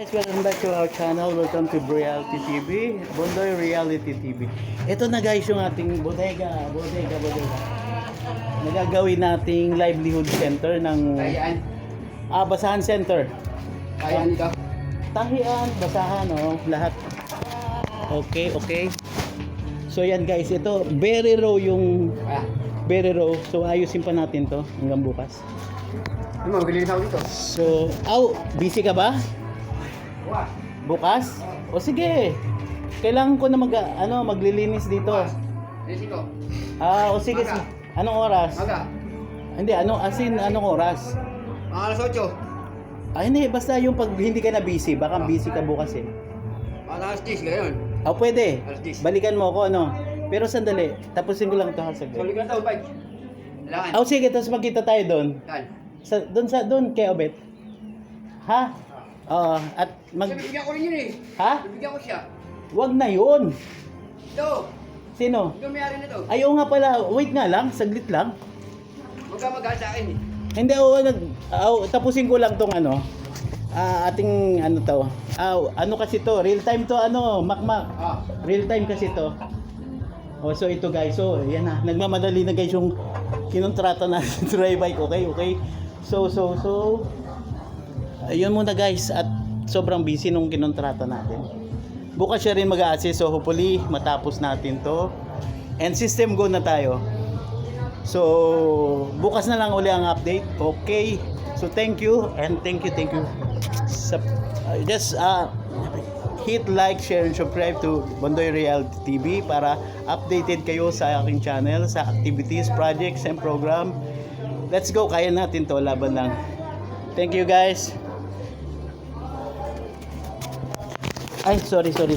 Guys, welcome back to our channel. Welcome to Reality TV, Bondoy Reality TV. Ito na guys yung ating bodega. Nagagawin nating livelihood center ng Basahan Center. Ayan ito. Tahian, basahan, lahat. Okay. So yan guys, ito very raw yung very raw. So ayusin pa natin to hanggang bukas. Ano, magaling ako dito. So, busy ka ba? Bukas? O sige. Kailangan ko na maglilinis dito. Lisi ko. O sige. Maga. Anong oras? Maga. Hindi, anong oras? Mga alas 8. Hindi, basta yung pag hindi ka na busy, baka busy ka bukas eh. Mga alas 10, gano'n. Pwede. Alas 10. Balikan mo ako, Pero sandali, tapusin ko lang ito So, saglit. ligan daw, bike. Kailangan. Sige, tapos magkita tayo doon. Yan. Doon kay Obet. Ha? Oo, at Kasi bibigyan ko rin yun eh. Ha? Bibigyan ko siya. Wag na yun. Ito. Sino? Ito may-ari na to. Ayaw nga pala, wait nga lang, saglit lang. Magkamagahal sa akin eh. Hindi, tapusin ko lang tong ating ano kasi to, real time to, makmak. Real time kasi to. So ito guys, so yan na, nagmamadali na guys yung kinontrata natin dry bike, okay. So, ayun muna guys, at sobrang busy nung kinontrata natin. Bukas siya rin mag-a-assist, so hopefully matapos natin to. And system go na tayo. So, bukas na lang uli ang update. Okay. So, thank you. Just hit like, share, and subscribe to Bondoy Reality TV para updated kayo sa aking channel, sa activities, projects, and program. Let's go. Kaya natin to. Laban lang. Thank you guys. Sorry naman.